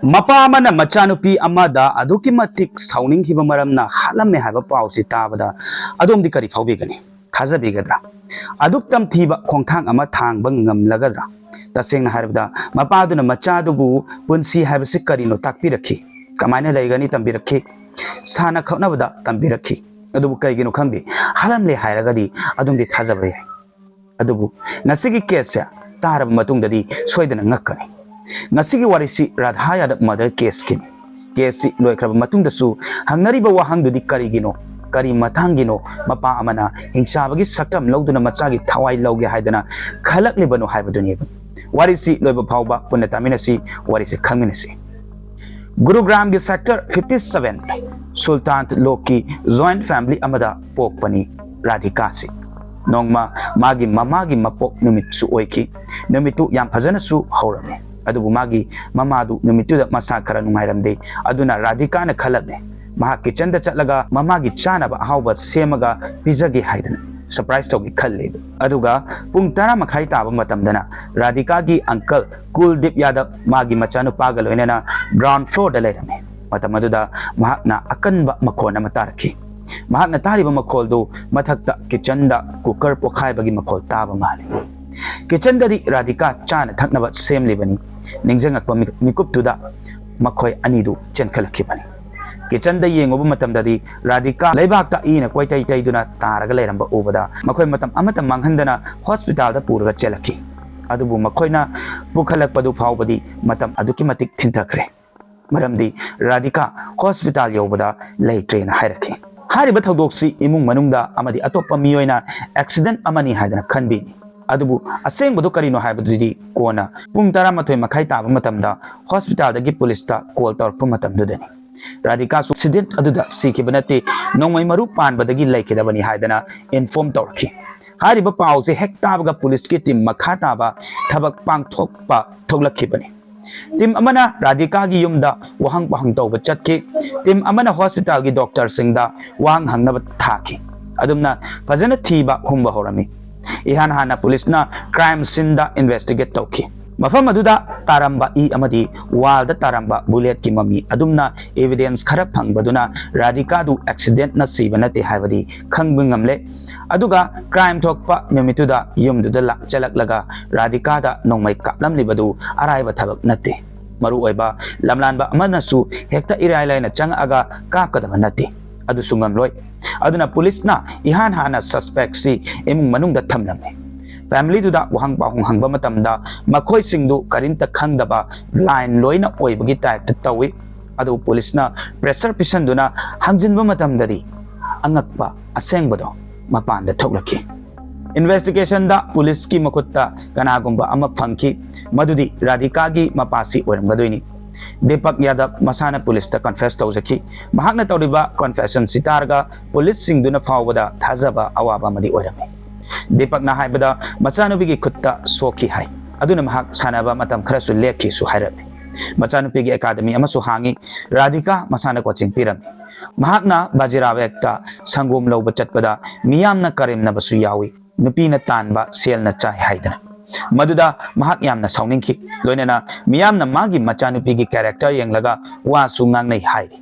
Mapamkna machanupi amada aduki matik sauning hiba maramna halamme haiba pausi tabada adom di kari faubigani thajabigadra aduk tam thiba khongthang ama thangba ngamlagadra tasengna haribda mapaduna machadubu punsi haibasi karino takpirakhi kamaina leigani tambirakhi sana khonabada tambirakhi adubu kaigino khangdi halamle hairagadi adumdi thajaba yai adubu nasigi kesa tarab matungdadi soidana ngakkani ngasigi warisi radhaya da mother case kini case loikraba matungdasu hangnariba wahangdudi karigino kari matangino mapa amana hingsabagi saktam lawduna machagi thawai lawge haidana khalaklibano haibaduni warisi loiba phawba punataminasi warisi khangminasi Gurugram gi sector 57 Sultan Loki joint family amada pokpani Radhika si nongma magi mamagi mapok numitsu oiki numitu yam phajana su haurame adubu magi mamadu numitu da masa khara nungairamde aduna Radhika na khalabne maha kitchen da chatlaga mamagi chana ba hawba semaga pizagi haidana surprise togi khalle aduga pung tara makhai taba matamdana Radhika gi uncle Kuldip Yadav magi machanu pagal oinana ground floor da leirame matamaduda mahakna akanba makhona matarki mahakna tariba makhol do mathakta kitchen da cooker pokhai bagi makhol taba mali kitchen da di Radhika chana thaknaba semli bani ningjangakpa mikup tuda makhoi anidu chenkhalakhi bani kitchen da yengoba matamda di Radhika leibakta ina koitai tai duna taraga leiramba ubada makhoi matam amata manghandana hospital da puraga chelakhi adubu makhoina pukhalakpadu phawbadi matam aduki matik thintakre maramdi Radhika hospital yobada leitrena hairakhi hariba thodoksi imung manungda amadi atoppa miyoina accident amani haidana khanbini adubu asengbodu karino haibadudi kona pung 12 makhai taba matamda hospital dagi police ta call torpa matamdudani Radhika su accident aduda sikibanate nongmai maru panbadagi laikidabani haidana inform torki hariba pause hektabaga police ki team makha taba thabak pangthokpa thoglakibani team amana Radhika gi yumda wahang pahang tawba chatki team amana hospital gi doctor singda wahang hangnaba thaki adumna fajana thiba humba horami ihan hana police na crime scene da investigate tawki mafam aduda taramba I amadi wall da taramba bullet ki mami adumna evidence khara phangbaduna Radhika du accident na sibanate haibadi khangbingamle aduga crime thokpa numituda yumduda la chalaklaga Radhika da nongmai kaplamlibadu araiba thabak nate maru oiba lamlanba amanasu hekta irailaina changaga kapkadaba nate adu sungamloi aduna police na ihan hana suspect si emung manungda thamlame family duda wahang pahung hangba matamda makhoi singdu karinta khangdaba line loina oibagi type ta tawi adu police na pressure pisanduna hangjinba matamdadi angakpa asengbado mapanda thoklaki investigation da police ki makutta kanagumba ama phangki madudi Radhika gi mapasi oramgadoini Deepak Yadav masana police ta confess tawjaki mahakna tawriba confession sitarga police singduna fawbada thajaba awaba madi oirame Deepak na haibada machanupi gi khutta soki hai aduna mahak sanaba matam kharasu lekhi su hairame machanupi gi academy amasu hangi Radhika masana coaching pirame mahakna Bajiravetta sangom lawba chatpada miyamna karimna basu yawi nupina tanba selna chai haidana maduda mahak yamna sauningki loinena miyamna magi machanupi gi character yenglaga wa sungang nei hairi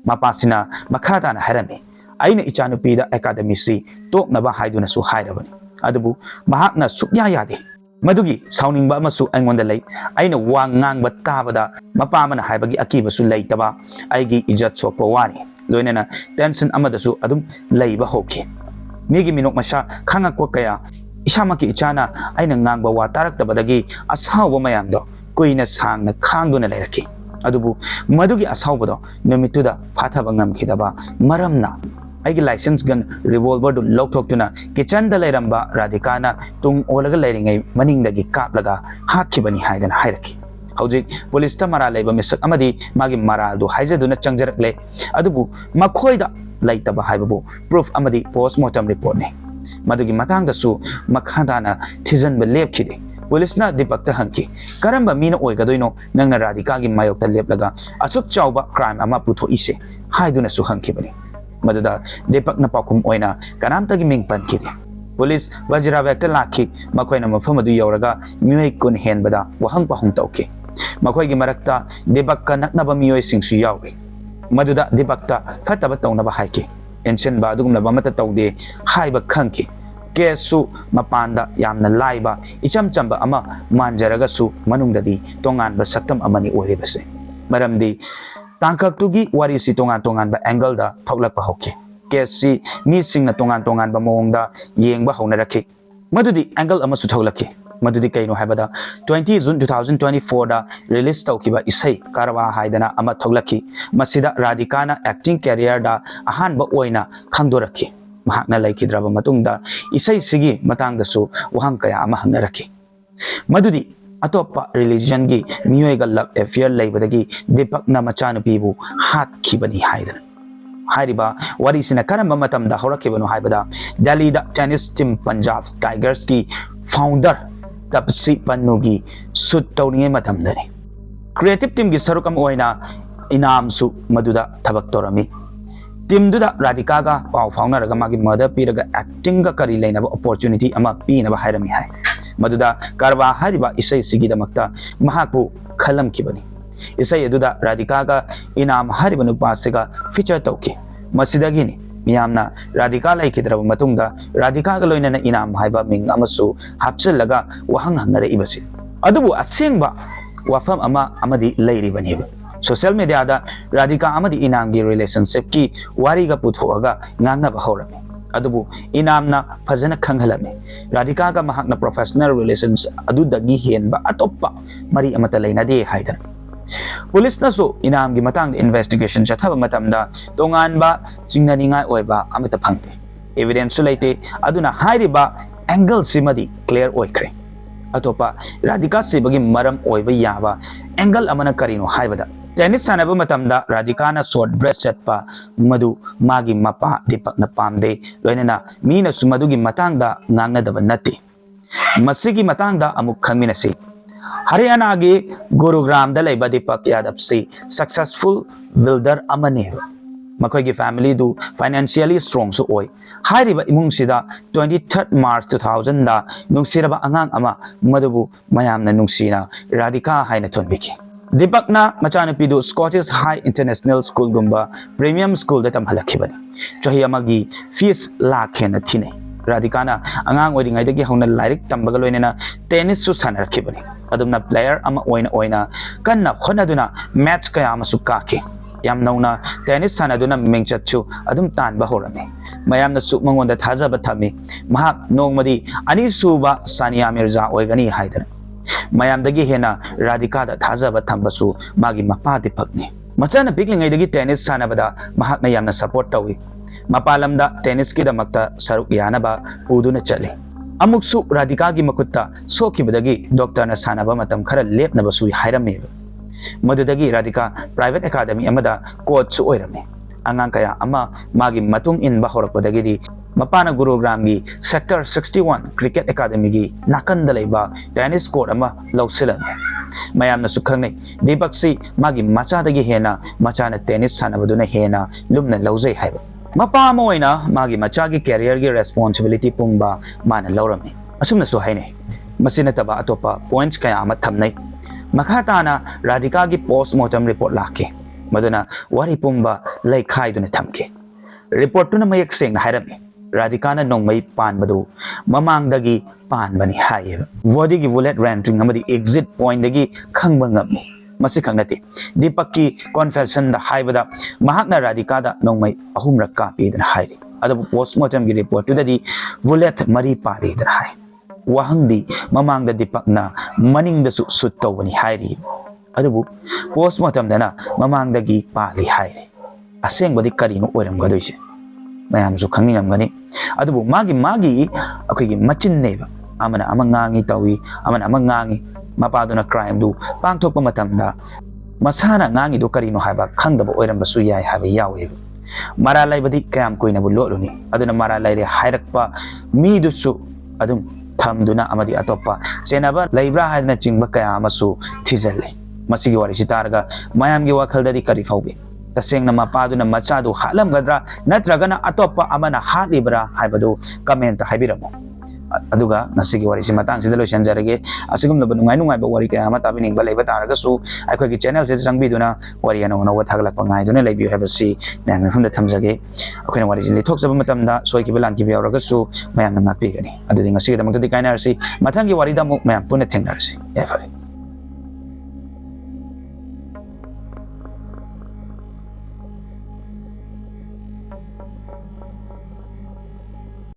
mapasina makhata na harame aina ichanupi da academy si toknaba haiduna su hairabani adubu mahakna sukya yade madugi sauningba amasu aingonda lei aina wa ngangba tabada mapamana haibagi akiba su leitaba aigi ijat sokpa wani loinena tension amadasu adum leiba hoki migi minok masha khangakwa kaya isamaki ichana aina ngangba wa taraktabadagi ashawa mayamdo kuina sangna khangduna leiraki adubu madugi asawbado numituda phathaba ngamkhidaba maramna aigi license gun revolver du lokthokuna kitchen da leiramba Radhika na tung olaga leiringai maningdagi kaplaga hakhibani haidana hairaki hojik police ta mara leiba misak amadi magi maral du haijaduna changjarakle adubu makhoida laitaba haibabu proof amadi postmortem report ne madugi matang da su makhadana thijan ba lepkhide police na Deepak ta hanki karamba mina oigadoino nangna Radhika gi mayok ta leplaga asuk chawba crime ama putho ise haiduna su hanki bani maduda Deepak na pakum oina kanamta gi mingpan kide police Bajiravetta lakhi makhoina mafam adu yauraga mioi kun henbada wahang pahung tawki मखोई की मरक्ता दीपक का नकनब मियोय सिंगसु यावे मदुदा दीपकता फतब तौनब हाइके एंशन बादुगुमनब अमत तौदे HYBE खंकी केसु मपानदा यामना लाइबा इचम चंबा अमा मानजरगसु मनुंगददी तोंगानबा सक्तम अमनी ओइरेबसे मरमदी तांकक्तुगी वारीसी तोंगान तोंगानबा एंगलदा थोकलकपा हौके KCC मीसिंगना तोंगान तोंगानबा मोंगदा येंगबा हौनरखे मदुदी angle अमसु थोकलके मदुदी कइनो हाइबदा 20 जून 2024 दा release तौकिबा इसै कारवा हाइदना अमा थोकलकी मसिदा राधिकाना acting career दा अहानबा ओइना खंगदोरखे महाकना लाइखिद्रबा मतुंगदा इसै सिगी मतंगदसु वहंग कया अमा हंगरखे मदुदी अतोपा रिलीजन की मियोयगा लव अफेयर लेबदगी दीपकना मचानुपीबु हातखिबनी हाइदना हाइरिबा वारीसिना करम मतमदा हौरखिबनो हाइबदा दिल्लीदा टेनिस टीम पंजाब टाइगर्स की founder Tapasi पन्नुगी suit तौनिये मतमदनी creative team की सरुकम ओइना इनामसु मदुदा थबक तोरमी टीम दुदा राधिका का पाव फाउनरगा मागी मदर पीरगा एक्टिंग का करी लेनबा अपॉर्चुनिटी अमा पीनबा हाइरमी हाय मदुदा कारवा हारिबा इसै सिगिदमक्ता महाकु खलम किबनी इसै अदुदा राधिका का इनाम हारिबा नुपासिगा फीचर तौके मसिदगिनी मियामना राधिका लाइखिद्रबा मतुंगदा राधिका का लोइनना इनाम हाइबा मिंग अमसु हापचलगा वहंग हंगरे इबसि अदुबु असेंगबा वफम अमा अमदी लैरिबनेबा सोशल मीडिया दा राधिका अमदी इनाम की रिलेशनशिप की वारीगा पुथोगा ngangnaba हौरमी अदुबु इनामना फजन खंगहलमे राधिका का महाकना प्रोफेशनल रिलेशंस अदुदगी हेनबा अतोप्पा मरी अमता लेनादे हाइदन पुलिस नसु इनाम की मतंग इन्वेस्टिगेशन चथब मतमदा तोंगानबा चिंगनानिंगाय ओइबा अमता फंगदे एविडेंस लेते अदुना हाइरिबा एंगल सिमदी क्लियर ओइख्रे अतोपा राधिका सिबगी मरम ओइबा याबा एंगल अमना करिनो हाइबदा टेनिस सानब मतमदा राधिकाना शॉर्ट ड्रेस सेटपा मधु मागी Mopa दीपकना पामदे लोइनना मीनसु मधुगी मतंगदा ngangnadaba natti masigi matangda amuk khangminasi Haryana के गुरुग्राम दा लेबा दीपक यादव से सक्सेसफुल बिल्डर अमने मखोई की फैमिली दु फाइनेंशियली स्ट्रॉन्ग सु ओय हाइरिबा इमुंग सिदा 23 मार्च 2000 दा नुंगसिरबा अंगांग अमा मदुबु मयामना नुंगसिना राधिका हाइना थोनबिकी दीपकना मचानुपीदु स्कॉटिश हाई इंटरनेशनल स्कूल गुंबा प्रीमियम स्कूल दा तमहलखिबनी चही अमगी फीस लाख हेना थिने राधिकाना अंगांग ओइरिंगाइदगी हौना लाइरिक तंबगा लोइनेना टेनिस सु सानरखिबनी अदुमना प्लेयर अमा ओइना कन्ना खोनादुना मैच कया अमसु काके याम नौना टेनिस सानदुना मिंगचतसु अदुम तानबा हौरमे मयामना सु मंगोंदा थाजाबा थमी महाक नोंगमदी अनिसुबा सानिया मिर्जा ओइगनी हाइदना मयामदगी हेना राधिकादा थाजाबा थंबसु मागी मपा दीपकनी मचाना पिकलिंगाइदगी टेनिस सानबदा महाकना यामना सपोर्ट तौई मपालमदा टेनिस की दमक्ता सरुक यानबा पुदुना चले अमुकसु राधिका की मकुत्ता सोखिबदगी डॉक्टर ना सानबा मतम खरा लेपनबसु हाइरमे मदुदगी राधिका प्राइवेट एकेडमी अमदा कोच ओइरमे अंगांग कया अमा मागी मतुंग इनबा होरकपदगी मपाना गुरुग्राम की सेक्टर 61 क्रिकेट एकेडमी की नाकंद लेबा टेनिस कोर्ट अमा लौसिलमे मयामना सुखंगनै दीपक सी मागी मचादगी हेना मचाना टेनिस सानबदुना हेना लुमना लौजै हाइबा मपा मोइना मागी मचागी कैरियर की रेस्पॉन्सिबिलिटी पुंगबा माना लौरमे असुमनसु हाइने मसिना तबा अतोपा पॉइंट्स कया अमा थमनै मखाताना राधिका की पोस्टमार्टम रिपोर्ट लाके मदुना वारी पुंबा लैखाइदुना थमके रिपोर्टुना मयक सेंगना हाइरमे राधिकाना नोंगमै पानबदु ममांगदगी पानबनी हाइब बॉडी की बुलेट रेंटिंग अमदी एग्जिट पॉइंट दगी खंगबा ngамni मसी खंगनते दीपक की कॉन्फेशन दा हाइबदा महाकना राधिकादा नोंगमै अहुमरक कापीदना हाइरि अदबु पोस्टमार्टम की रिपोर्ट तुददी बुलेट मरी पारीदना हाइ वहंगदी ममांगदा दीपकना मनिंगदसु सुट तौबनी हाइरि अदबु पोस्टमार्टम दना ममांगदगी पाली हाइरि असेंगबदी करिनो ओइरमगदोइसे मयामसु खंगिंगमगनी अदबु मागी अखोगी मचिन्नेबा अमना अमंगांगी तौई अमना अमंगांगी मपादुना क्राइम दु पांथोकपा मतमदा मसाना ngangi दु करिनो हाइबा खंगदबा ओइरमबसु याय हाइबा यावे मरा लाइबदी कयाम कोइनबु लोलुनी अदुना मरा लाइरे हाइरकपा मीदुसु अदुम थमदुना अमदी अतोपा चेनाबा लाइब्रा हाइदना चिंगबा कया अमसु थिजल्ले मसिगी वारि सितारगा मयामगी वाखलददी करि फाउबे तसेंगना मपादुना मचादु हालमगद्रा नत्रगना अतोपा अमना हालिब्रा हाइबदु comment हाइबिरमो aduga nasigi wari si matang sida loisan jarage asigum na nungai nungai ba wari kaya ama tabi ning ba leba taraga su akhoi gi channel se jangbi duna wari ana ona wa thaglak pa ngai duna leibi haba si mayam hum da thamjage akhoi wari si lithok jaba matam da soi ki belan ki be raga su mayam na ngapi gani adu ding asigi da mangta di kaina si matang gi wari da mu mayam puna thengnar si ya fare